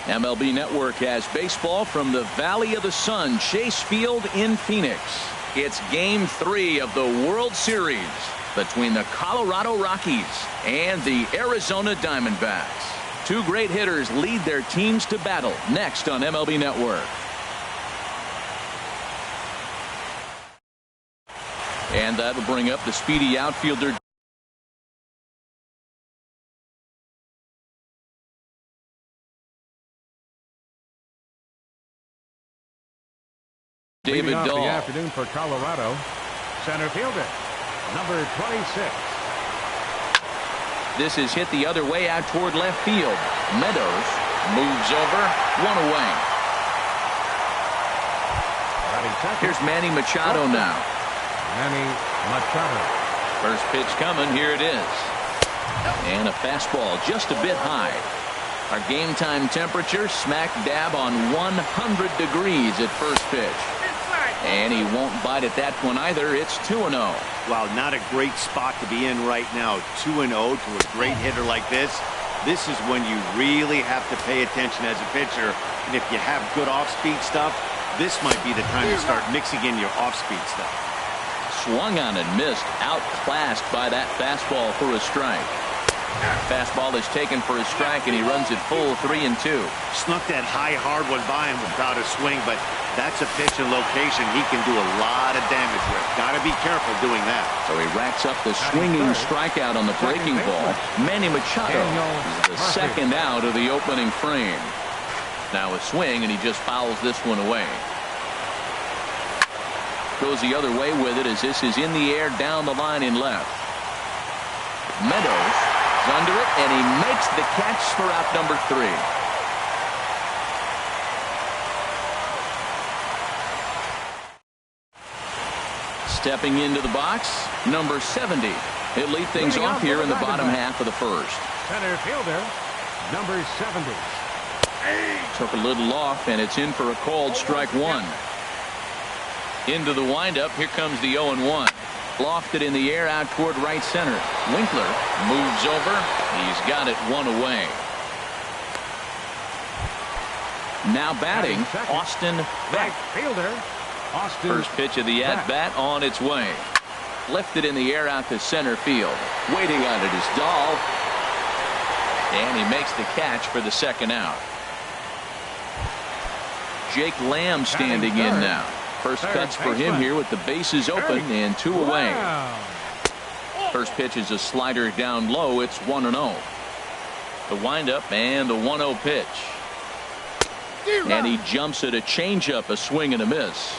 MLB Network has baseball from the Valley of the Sun, Chase Field in Phoenix. It's Game 3 of the World Series between the Colorado Rockies and the Arizona Diamondbacks. Two great hitters lead their teams to battle next on MLB Network. And that'll bring up the speedy outfielder David Dahl. The afternoon for Colorado, center fielder, number 26. This is hit the other way out toward left field. Meadows moves over, one away. Here's Manny Machado now. Manny Machado. First pitch coming. Here it is. And a fastball just a bit high. Our game time temperature smack dab on 100 degrees at first pitch. And he won't bite at that one either. It's 2-0. Wow, not a great spot to be in right now. 2-0 to a great hitter like this. This is when you really have to pay attention as a pitcher. And if you have good off-speed stuff, this might be the time to start mixing in your off-speed stuff. Swung on and missed. Outclassed by that fastball for a strike. Fastball is taken for a strike, and he runs it full 3-2. Snuck that high, hard one by him without a swing, but that's a pitch and location he can do a lot of damage with. Got to be careful doing that. So he racks up the swinging strikeout on the breaking ball. Manny Machado is the second out of the opening frame. Now a swing, and he just fouls this one away. Goes the other way with it as this is in the air down the line in left. Meadows under it, and he makes the catch for out number 3. Stepping into the box, number 70. He'll lead things off here in the bottom half of the first. Center fielder, number 70. Took a little off, and it's in for a called strike one. Into the windup, here comes the 0-1. Lofted in the air out toward right center. Winkler moves over. He's got it one away. Now batting, Austin Beck. Fielder, Austin. First pitch of the at-bat on its way. Lifted in the air out to center field. Waiting on it is Dahl. And he makes the catch for the second out. Jake Lamb standing in now. First cuts for him here with the bases open and 2 away. First pitch is a slider down low. It's 1-0. The windup and the 1-0 pitch. And he jumps at a changeup, a swing and a miss.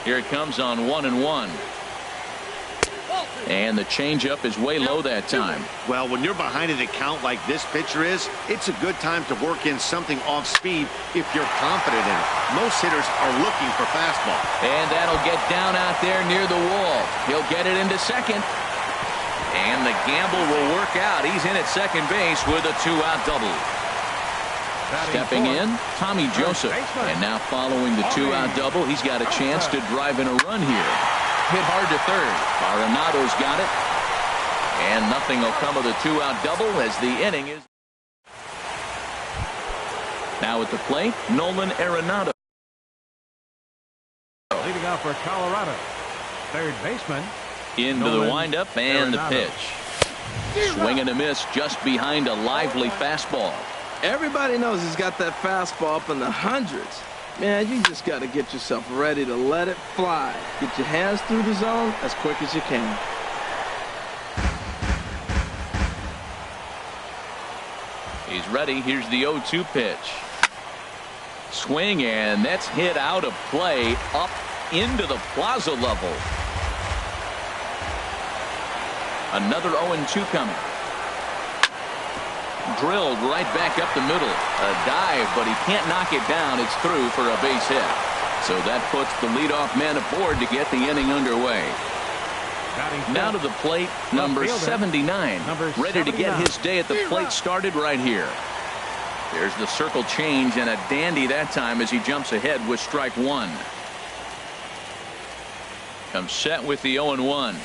Here it comes on 1-1. And the changeup is way low that time. Well, when you're behind an account like this pitcher is, it's a good time to work in something off speed if you're confident in it. Most hitters are looking for fastball. And that'll get down out there near the wall. He'll get it into second. And the gamble will work out. He's in at second base with a 2-out double. Stepping in, Tommy Joseph. And now following the 2-out double, he's got a chance to drive in a run here. Hit hard to third. Arenado's got it. And nothing will come of the 2-out double as the inning is. Now at the plate, Nolan Arenado. Leading off for Colorado, third baseman. Into the windup and the pitch. Swing and a miss just behind a lively fastball. Everybody knows he's got that fastball up in the hundreds. Man, you just got to get yourself ready to let it fly. Get your hands through the zone as quick as you can. He's ready. Here's the 0-2 pitch. Swing, and that's hit out of play up into the plaza level. Another 0-2 coming. Drilled right back up the middle. A dive, but he can't knock it down. It's through for a base hit. So that puts the leadoff man aboard to get the inning underway. Now to the plate, number 79. Ready to get his day at the plate started right here. There's the circle change, and a dandy that time as he jumps ahead with strike one. Comes set with the 0-1.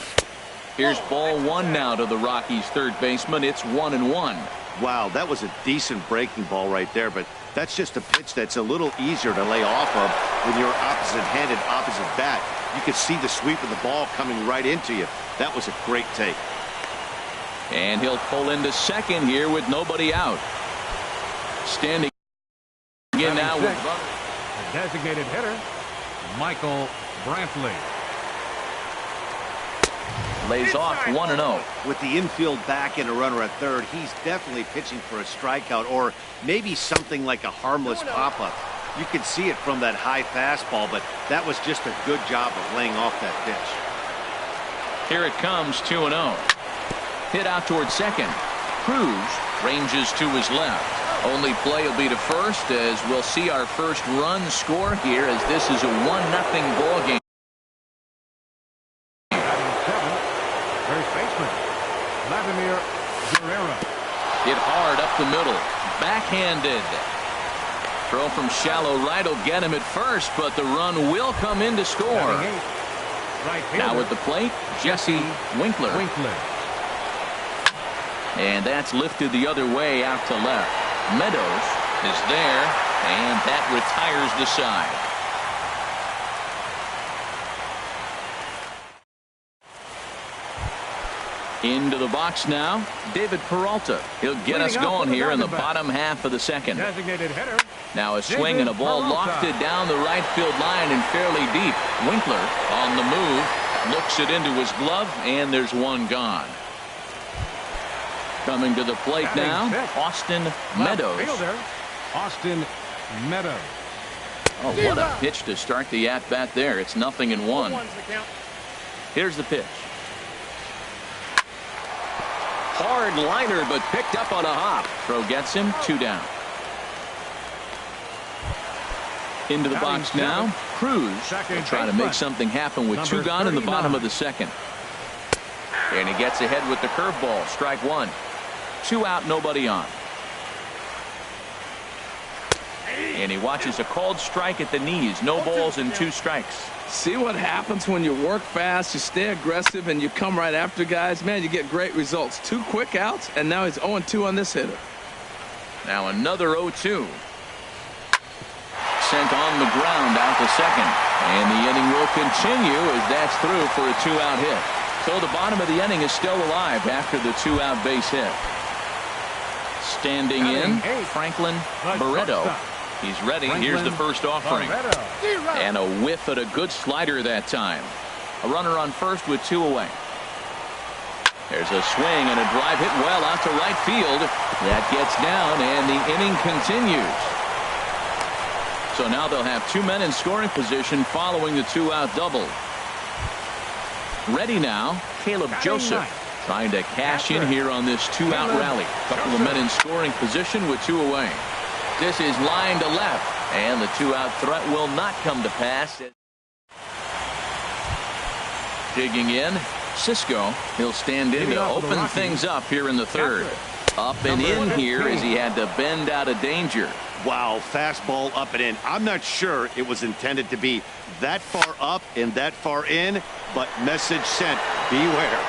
Here's ball one now to the Rockies' third baseman. It's 1-1. Wow, that was a decent breaking ball right there, but That's just a pitch that's a little easier to lay off of when you're opposite-handed, opposite bat. You can see the sweep of the ball coming right into you. That was a great take. And he'll pull into second here with nobody out. Standing in now with the designated hitter, Michael Brantley. Lays off 1-0. With the infield back and a runner at third, he's definitely pitching for a strikeout or maybe something like a harmless pop-up. You can see it from that high fastball, but that was just a good job of laying off that pitch. Here it comes, 2-0. Hit out towards second. Cruz ranges to his left. Only play will be to first as we'll see our first run score here as this is a 1-0 ball game. First baseman, Vladimir Guerrero. Hit hard up the middle. Backhanded. Throw from shallow right will get him at first, but the run will come in to score. Now at the plate, Jesse Winkler. And that's lifted the other way out to left. Meadows is there, and that retires the side. Into the box now, David Peralta. He'll get us going here in the bottom half of the second. Designated hitter. Now a swing and a ball lofted down the right field line and fairly deep. Winkler on the move, looks it into his glove, and there's one gone. Coming to the plate now, Austin Meadows. Austin Meadows. Oh, what a pitch to start the at-bat there. It's 0-1. Here's the pitch. Hard liner, but picked up on a hop. Throw gets him, 2 down. Into the box now, Cruz will try to make something happen with 2 gone in the bottom of the second. And he gets ahead with the curveball. Strike 1. 2 out, nobody on. And he watches a called strike at the knees. No balls and 2 strikes. See what happens when you work fast, you stay aggressive, and you come right after guys? Man, you get great results. 2 quick outs, and now he's 0-2 on this hitter. Now another 0-2. Sent on the ground out to second. And the inning will continue as that's through for a 2-out hit. So the bottom of the inning is still alive after the 2-out base hit. Standing in, Franklin Barreto. He's ready. Here's the first offering. And a whiff at a good slider that time. A runner on first with 2 away. There's a swing and a drive hit well out to right field. That gets down and the inning continues. So now they'll have 2 men in scoring position following the 2-out double. Ready now, Caleb Joseph. Trying to cash in here on this 2-out rally. Couple of men in scoring position with 2 away. This is line to left, and the 2-out threat will not come to pass. Digging in, Cisco. He'll stand in to open things up here in the third. Up and in here as he had to bend out of danger. Wow, fastball up and in. I'm not sure it was intended to be that far up and that far in, but message sent, beware.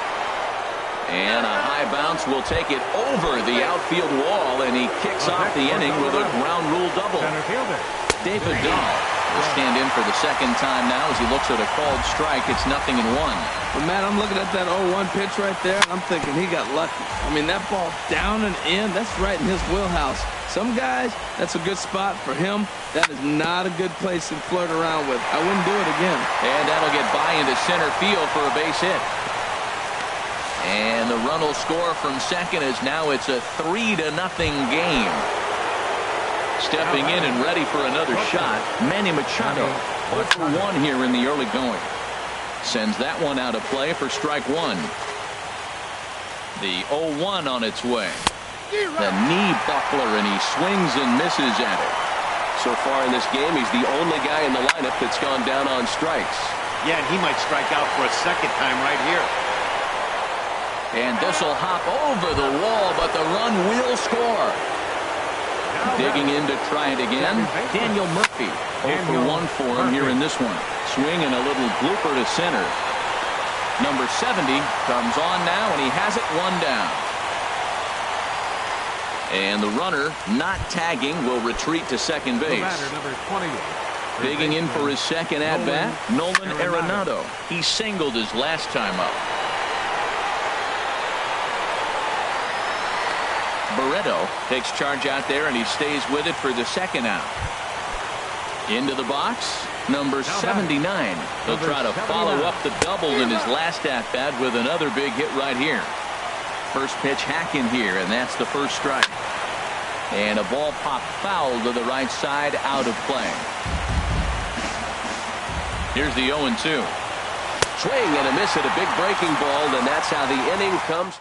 And a high bounce will take it over the outfield wall, and he kicks off the inning with a ground rule double. David Dahl will stand in for the second time now as he looks at a called strike. It's 0-1. But, man, I'm looking at that 0-1 pitch right there, and I'm thinking he got lucky. I mean, that ball down and in, that's right in his wheelhouse. Some guys, that's a good spot. For him, that is not a good place to flirt around with. I wouldn't do it again. And that'll get by into center field for a base hit. And the run will score from second as now it's a 3-0 game. Stepping in and ready for another shot, Manny Machado. 0-for-1 here in the early going. Sends that one out of play for strike 1. The 0-1 on its way. The knee buckler, and he swings and misses at it. So far in this game, he's the only guy in the lineup that's gone down on strikes. Yeah, and he might strike out for a second time right here. And this will hop over the wall, but the run will score. Digging in to try it again, Daniel Murphy. 0-for-1 for him here in this one. Swing and a little blooper to center. Number 70 comes on now, and he has it 1 down. And the runner not tagging will retreat to second base. Number 28. Digging in for his second at-bat, Nolan Arenado. He singled his last time up. Barreto takes charge out there, and he stays with it for the second out. Into the box, number 79. He'll try to follow up the double in his last at-bat with another big hit right here. First pitch hacking here, and that's the first strike. And a ball popped foul to the right side, out of play. Here's the 0-2. Swing and a miss at a big breaking ball, and that's how the inning comes.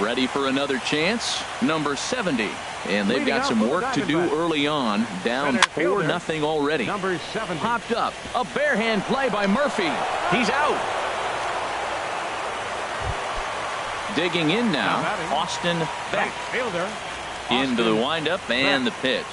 Ready for another chance, number 70. And they've got some work to do early on, down 4-0 already. Number 70. Popped up, a bare hand play by Murphy. He's out. Digging in now, Austin Beck. Into the windup and the pitch.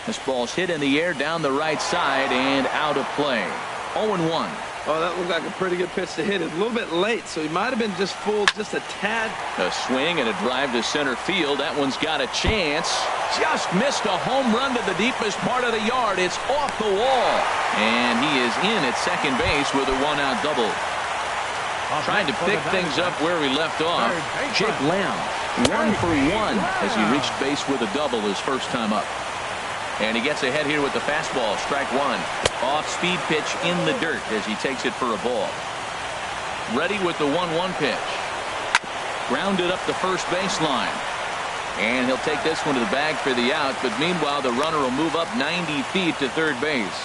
This ball's hit in the air down the right side and out of play. 0-1. Oh, that looked like a pretty good pitch to hit. It a little bit late, so he might have been just fooled just a tad. A swing and a drive to center field. That one's got a chance. Just missed a home run to the deepest part of the yard. It's off the wall. And he is in at second base with a one-out double. Trying to pick things up where we left off. Jake Lamb, 1 for 1 as he reached base with a double his first time up. And he gets ahead here with the fastball, strike one. Off-speed pitch in the dirt as he takes it for a ball. Ready with the 1-1 pitch. Grounded up the first baseline. And he'll take this one to the bag for the out, but meanwhile the runner will move up 90 feet to third base.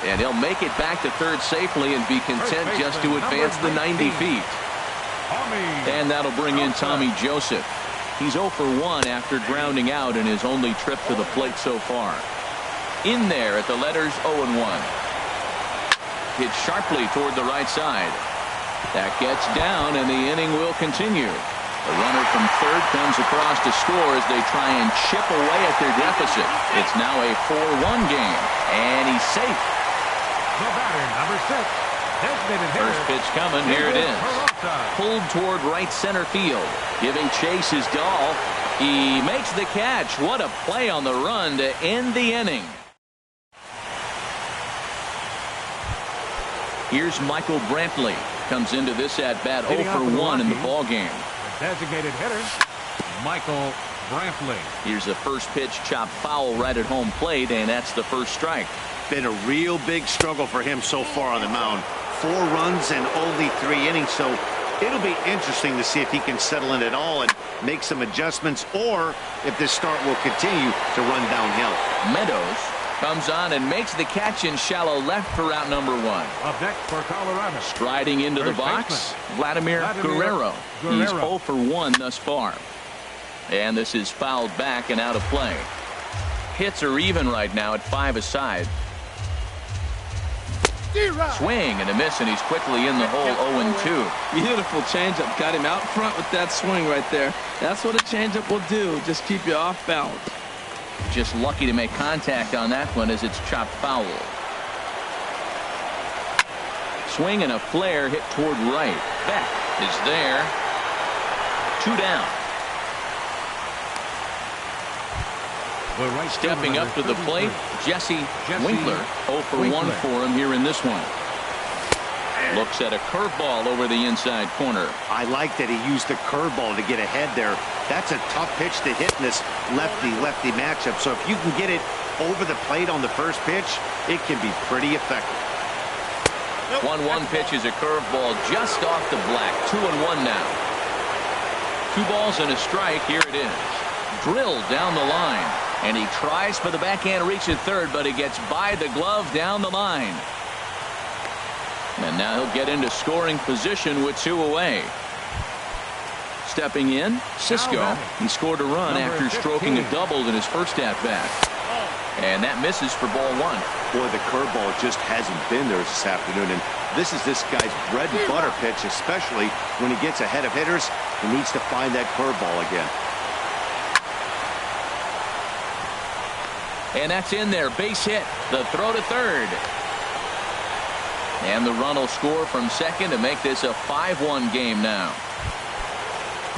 And he'll make it back to third safely and be content just to advance the 90 feet. And that'll bring in Tommy Joseph. He's 0 for 1 after grounding out in his only trip to the plate so far. In there at the letters 0-1. Hit sharply toward the right side. That gets down, and the inning will continue. The runner from third comes across to score as they try and chip away at their deficit. It's now a 4-1 game, and he's safe. The batter, number 6. First pitch coming. Here it is. Pulled toward right center field. Giving chase is Dahl. He makes the catch. What a play on the run to end the inning. Here's Michael Brantley. Comes into this at-bat 0 for 1 in the ball game. Designated hitter, Michael Brantley. Here's the first pitch chopped foul right at home plate, and that's the first strike. Been a real big struggle for him so far on the mound. 4 runs and only 3 innings, so it'll be interesting to see if he can settle in at all and make some adjustments, or if this start will continue to run downhill. Meadows comes on and makes the catch in shallow left for out number 1. Up next for Colorado. Striding into the box, Vladimir Guerrero. He's 0 for 1 thus far. And this is fouled back and out of play. Hits are even right now at 5 aside. Swing and a miss, and he's quickly in the hole. 0-2. Beautiful changeup. Got him out front with that swing right there. That's what a changeup will do. Just keep you off balance. Just lucky to make contact on that one as it's chopped foul. Swing and a flare hit toward right. Beck is there. 2 down. Stepping up to the plate, Jesse Winkler. 0 for 1 for him here in this one. Looks at a curveball over the inside corner. I like that he used the curveball to get ahead there. That's a tough pitch to hit in this lefty-lefty matchup. So if you can get it over the plate on the first pitch, it can be pretty effective. 1-1 pitch is a curveball just off the black. 2-1 now. 2 balls and a strike. Here it is. Drilled down the line. And he tries for the backhand reach at third, but he gets by the glove down the line. And now he'll get into scoring position with 2 away. Stepping in, Cisco. He scored a run after stroking a double in his first at-bat. And that misses for ball 1. Boy, the curveball just hasn't been there this afternoon. And this is this guy's bread and butter pitch, especially when he gets ahead of hitters. He needs to find that curveball again. And that's in there. Base hit. The throw to third. And the run will score from second to make this a 5-1 game now.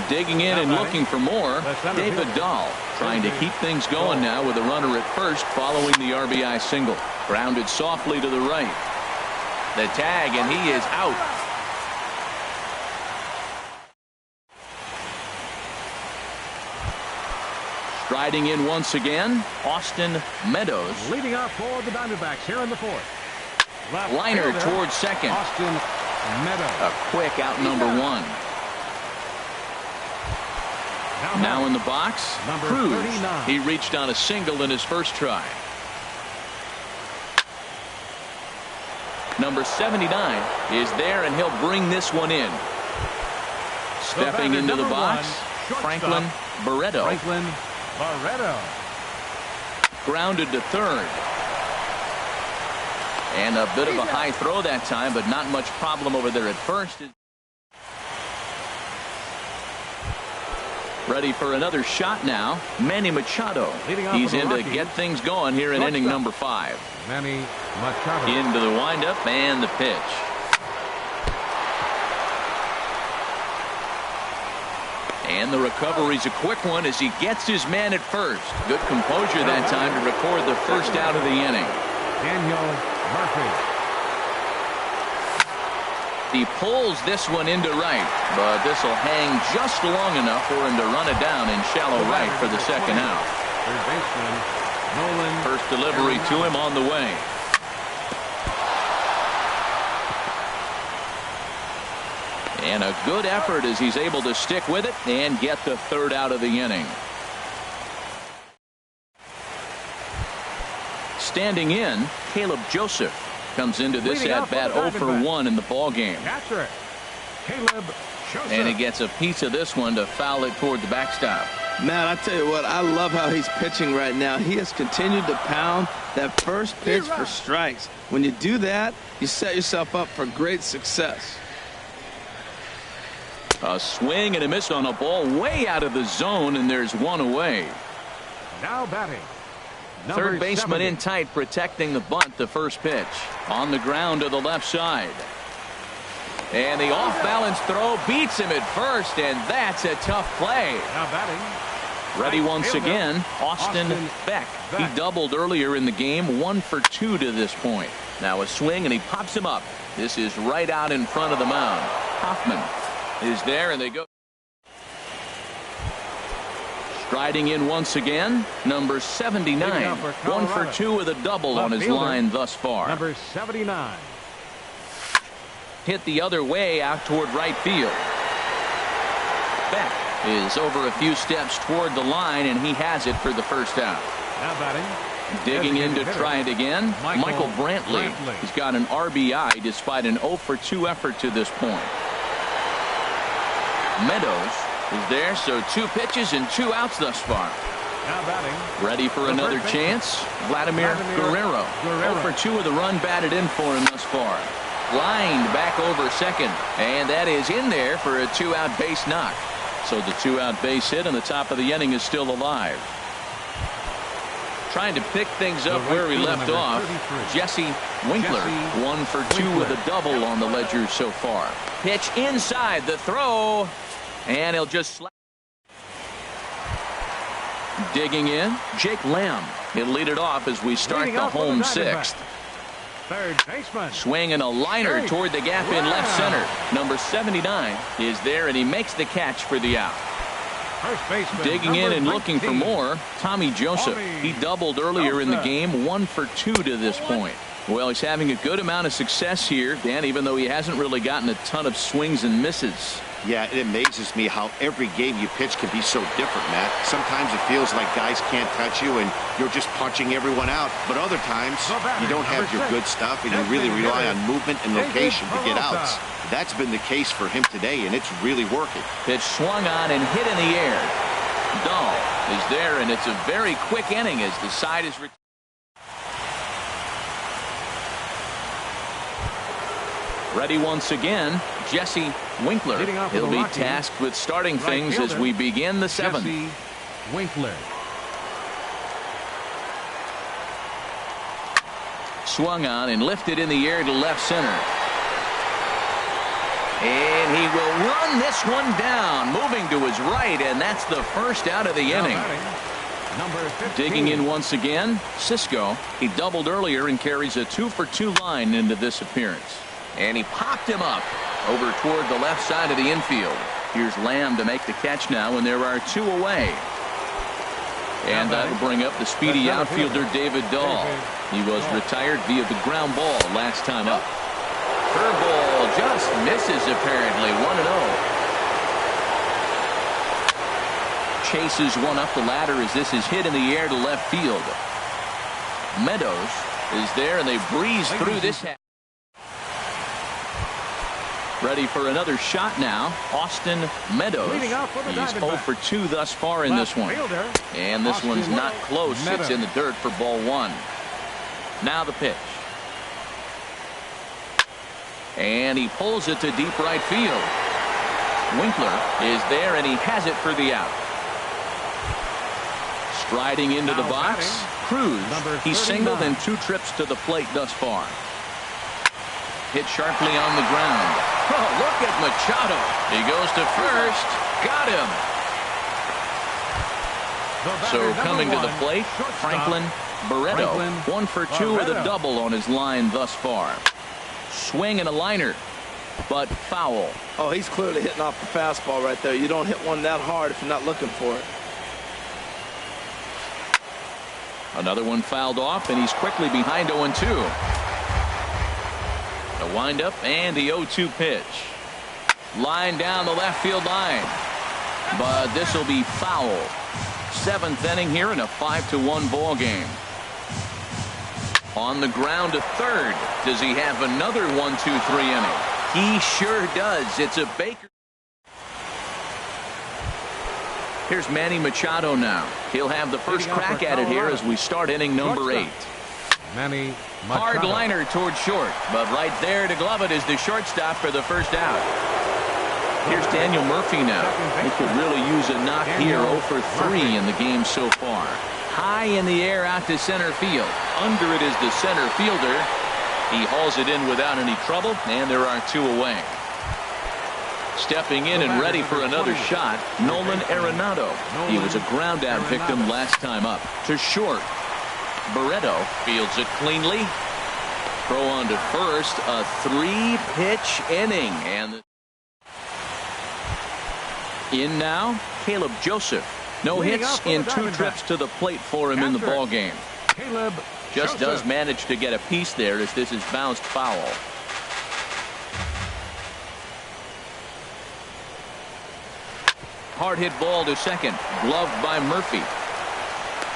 Digging in and looking for more, David Dahl trying to keep things going now with a runner at first following the RBI single. Grounded softly to the right. The tag, and he is out. Striding in once again, Austin Meadows. Leading off for the Diamondbacks here in the fourth. Liner towards second. Austin Meadows. A quick out number one. Now in the box, Cruz. 39. He reached on a single in his first try. Number 79 is there, and he'll bring this one in. Stepping into the box, Franklin Barreto. Grounded to third. And a bit of a high throw that time, but not much problem over there at first. Ready for another shot now, Manny Machado. He's in to get things going here in inning number 5. Manny Machado. Into the windup and the pitch. And the recovery's a quick one as he gets his man at first. Good composure that time to record the first out of the inning. Daniel Murphy. He pulls this one into right, but this will hang just long enough for him to run it down in shallow right for the second out. Third baseman Nolan. First delivery to him on the way. And a good effort as he's able to stick with it and get the third out of the inning. Standing in, Caleb Joseph comes into this at-bat 0 for 1 in the ball game. Catcher, Caleb Joseph. And he gets a piece of this one to foul it toward the backstop. Man, I tell you what, I love how he's pitching right now. He has continued to pound that first pitch for strikes. When you do that, you set yourself up for great success. A swing and a miss on a ball way out of the zone, and there's one away. Now batting. Third baseman in tight, protecting the bunt, the first pitch. On the ground to the left side. And the off-balance throw beats him at first, and that's a tough play. Now batting. Ready once again, Austin Beck. He doubled earlier in the game, 1 for 2 to this point. Now a swing, and he pops him up. This is right out in front of the mound. Hoffman is there, and they go. Striding in once again, number 79. 1 for 2 with a double on his line thus far. Number 79. Hit the other way out toward right field. Beck is over a few steps toward the line, and he has it for the first out. Now batting. Digging in to try it again, Michael Brantley. He's got an RBI despite an 0 for 2 effort to this point. Meadows is there, so 2 pitches and 2 outs thus far. Now batting. Ready for another chance, Vladimir Guerrero. 0 for 2 with a run batted in for him thus far. Lined back over second, and that is in there for a 2-out base knock. So the 2-out base hit on the top of the inning is still alive. Trying to pick things up where we left off, Jesse Winkler. 1 for 2 with a double on the ledger so far. Pitch inside the throw, and he'll just slap. Digging in, Jake Lamb. He'll lead it off as we start the home 6th. Third baseman. Swinging a liner toward the gap in left center. Number 79 is there, and he makes the catch for the out. First baseman. Digging in and looking for more, Tommy Joseph. He doubled earlier in the game, 1 for 2 to this point. Well, he's having a good amount of success here, Dan, even though he hasn't really gotten a ton of swings and misses. Yeah, it amazes me how every game you pitch can be so different, Matt. Sometimes it feels like guys can't touch you and you're just punching everyone out. But other times, you don't have your good stuff and you really rely on movement and location to get outs. That's been the case for him today, and it's really working. Pitch swung on and hit in the air. Dahl is there, and it's a very quick inning as the side is... Ready once again, Jesse Winkler. He'll be tasked with starting things as we begin the 7th. Jesse Winkler. Swung on and lifted in the air to left center. And he will run this one down, moving to his right, and that's the first out of the inning. Number 15. Digging in once again, Cisco. He doubled earlier and carries a 2-for-2 line into this appearance. And he popped him up over toward the left side of the infield. Here's Lamb to make the catch now, and there are 2 away. And that'll bring up the speedy outfielder David Dahl. He was retired via the ground ball last time up. Curveball just misses apparently. 1-0. Chases one up the ladder as this is hit in the air to left field. Meadows is there, and they breeze through this. Ready for another shot now. Austin Meadows. He's 0 for 2 thus far in this one. And this one's not close. It's in the dirt for ball 1. Now the pitch. And he pulls it to deep right field. Winkler is there, and he has it for the out. Striding into the box, Cruz. He's singled in 2 trips to the plate thus far. Hit sharply on the ground. Oh, look at Machado. He goes to first. Got him. So coming to the plate, Franklin Barreto. 1 for 2 with a double on his line thus far. Swing and a liner, but foul. Oh, he's clearly hitting off the fastball right there. You don't hit one that hard if you're not looking for it. Another one fouled off, and he's quickly behind 0-2. The windup and the 0-2 pitch. Line down the left field line. But this will be foul. 7th inning here in a 5-1 ball game. On the ground to third. Does he have another 1-2-3 inning? He sure does. It's a Baker. Here's Manny Machado now. He'll have the first crack at it here as we start inning number 8. Manny Machado. Hard liner towards short, but right there to glove it is the shortstop for the first out. Here's Daniel Murphy now. He could really use a knock here. 0 for 3 in the game so far. High in the air out to center field. Under it is the center fielder. He hauls it in without any trouble, and there are 2 away. Stepping in and ready for another shot, Nolan Arenado. He was a ground out victim last time up. To short. Barreto fields it cleanly. Throw on to first. A 3-pitch inning. And in now, Caleb Joseph. No hits in 2 trips to the plate for him in the ball game. Caleb Just does manage to get a piece there as this is bounced foul. Hard hit ball to second. Gloved by Murphy.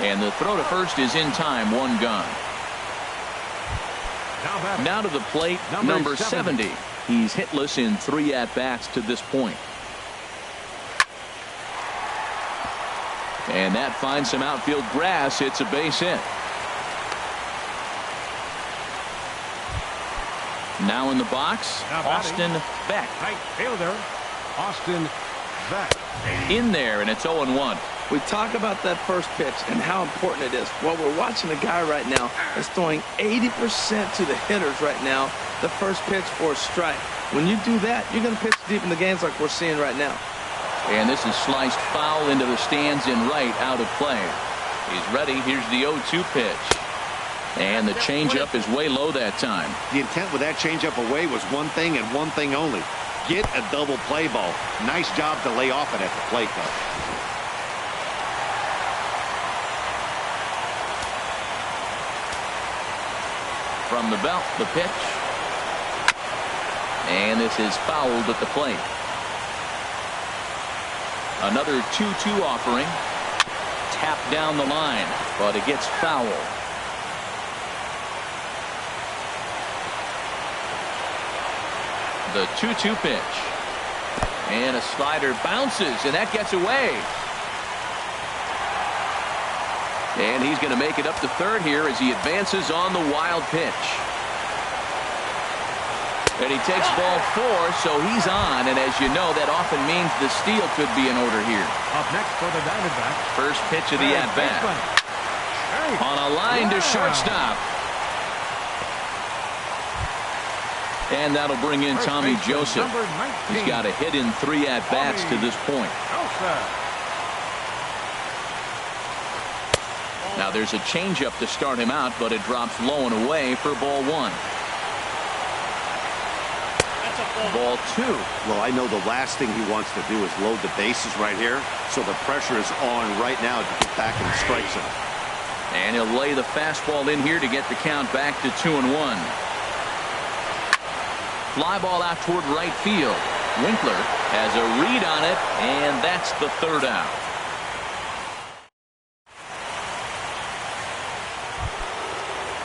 And the throw to first is in time. 1 gone. Now to the plate, number 70. He's hitless in 3 at-bats to this point. And that finds some outfield grass. It's a base hit. Now in the box, Austin Beck. Right fielder, Austin Beck. In there, and it's 0-1. We talk about that first pitch and how important it is. Well, we're watching a guy right now that's throwing 80% to the hitters right now. The first pitch for a strike. When you do that, you're going to pitch deep in the games like we're seeing right now. And this is sliced foul into the stands in right, out of play. He's ready. Here's the 0-2 pitch. And the changeup is way low that time. The intent with that changeup away was one thing and one thing only. Get a double play ball. Nice job to lay off it at the plate, though. From the belt, the pitch. And this is fouled at the plate. Another 2-2 offering. Tap down the line, but it gets foul. The 2-2 pitch. And a slider bounces, and that gets away. And he's going to make it up to third here as he advances on the wild pitch. And he takes ball 4, so he's on. And as you know, that often means the steal could be in order here. Up next for the Diamondbacks. First pitch of the at-bat. On a line to shortstop. And that'll bring in Tommy Joseph. He's got a hit in 3 at-bats to this point. Now there's a changeup to start him out, but it drops low and away for ball 1. Ball 2. Well, I know the last thing he wants to do is load the bases right here, so the pressure is on right now to get back in the strike zone. And he'll lay the fastball in here to get the count back to 2-1. Fly ball out toward right field. Winkler has a read on it, and that's the 3rd out.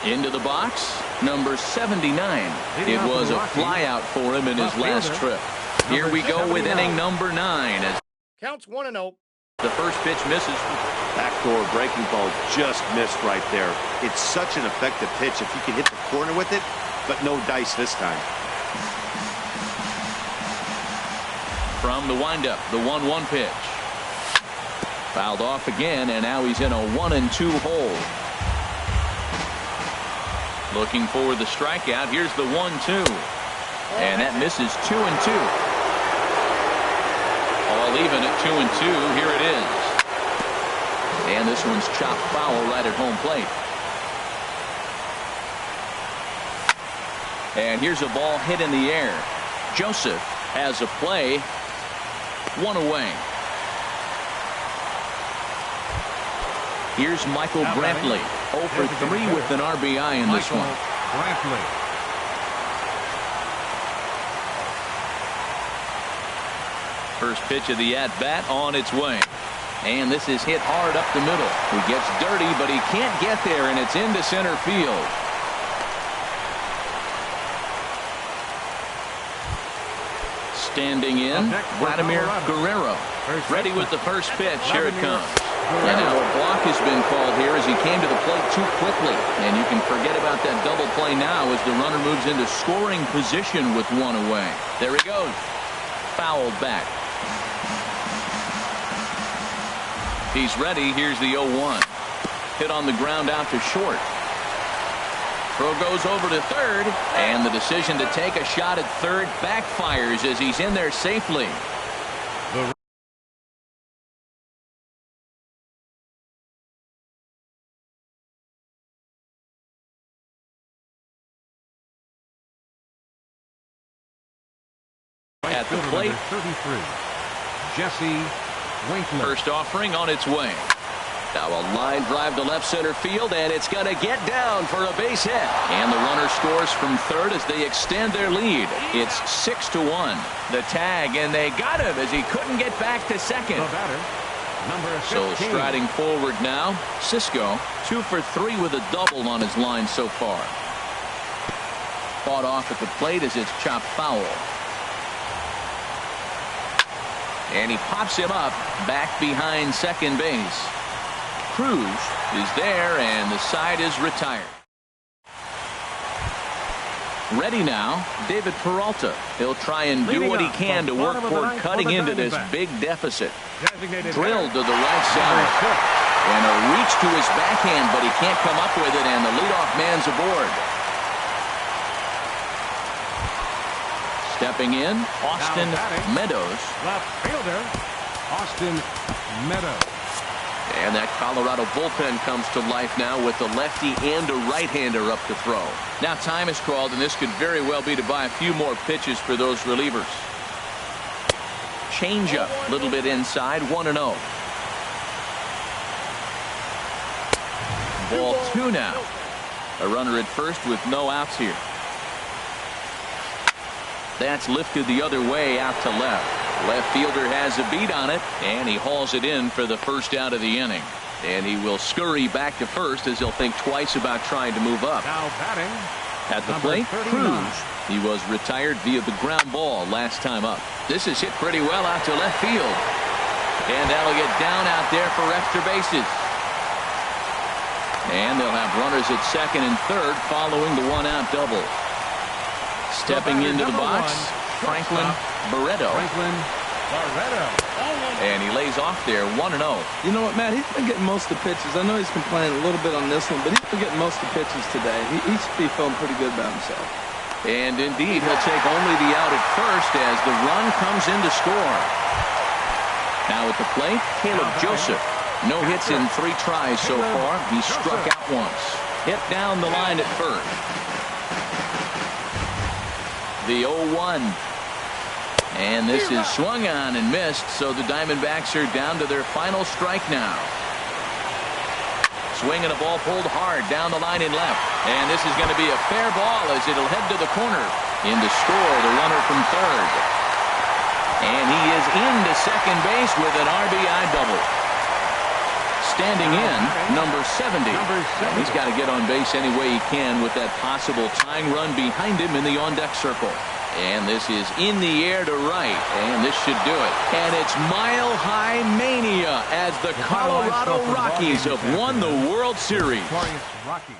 Into the box, number 79. It was a flyout for him in his last trip. Here we go with inning number 9. As counts 1-0. The first pitch misses. Backdoor breaking ball just missed right there. It's such an effective pitch if you can hit the corner with it, but no dice this time. From the windup, the 1-1 pitch. Fouled off again, and now he's in a 1-2 hole. Looking for the strikeout. Here's the 1-2. And that misses 2-2. All even at 2-2. Here it is. And this one's chopped foul right at home plate. And here's a ball hit in the air. Joseph has a play. 1 away. Here's Michael Brantley. 0 for 3 with an RBI in this one. First pitch of the at-bat on its way. And this is hit hard up the middle. He gets dirty, but he can't get there, and it's into center field. Standing in, Vladimir Guerrero. Ready with the first pitch. Here it comes. And now a block has been called here as he came to the plate too quickly. And you can forget about that double play now as the runner moves into scoring position with 1 away. There he goes. Fouled back. He's ready. Here's the 0-1. Hit on the ground out to short. Throw goes over to third, and the decision to take a shot at third backfires as he's in there safely. At the plate, 33, Jesse Winkler. First offering on its way. Now a line drive to left center field, and it's going to get down for a base hit. And the runner scores from third as they extend their lead. It's 6-1. The tag, and they got him as he couldn't get back to second. The batter, number 15. So striding forward now, Cisco 2 for 3 with a double on his line so far. Fought off at the plate as it's chopped foul. And he pops him up back behind second base. Cruz is there, and the side is retired. Ready now, David Peralta. He'll try and do what he can to work toward cutting into this big deficit. Drilled to the right side. And a reach to his backhand, but he can't come up with it, and the leadoff man's aboard. Stepping in, Austin Meadows. Left fielder, Austin Meadows. And that Colorado bullpen comes to life now with a lefty and a right-hander up to throw. Now time is called, and this could very well be to buy a few more pitches for those relievers. Changeup, a little bit inside, 1-0. Ball 2 now. A runner at first with no outs here. That's lifted the other way out to left. Left fielder has a beat on it, and he hauls it in for the first out of the inning. And he will scurry back to first as he'll think twice about trying to move up. Now batting, at the plate, 39. Cruz. He was retired via the ground ball last time up. This is hit pretty well out to left field. And that'll get down out there for extra bases. And they'll have runners at second and third following the one-out double. Stepping into the box, Franklin Barreto. And he lays off there, 1-0. You know what, Matt? He's been getting most of the pitches. I know he's complaining a little bit on this one, but he's been getting most of the pitches today. He should be feeling pretty good about himself. And indeed, he'll take only the out at first as the run comes in to score. Now at the plate, Caleb Joseph. No hits in 3 tries so far. He struck out once. Hit down the line at first. The 0-1. And this is swung on and missed, so the Diamondbacks are down to their final strike now. Swinging a ball pulled hard down the line in left. And this is going to be a fair ball as it'll head to the corner. In to score the runner from third. And he is into second base with an RBI double. Standing in, number 70. He's got to get on base any way he can with that possible tying run behind him in the on-deck circle. And this is in the air to right, and this should do it. And it's mile-high mania as the Colorado Rockies have won the World Series. Rockies.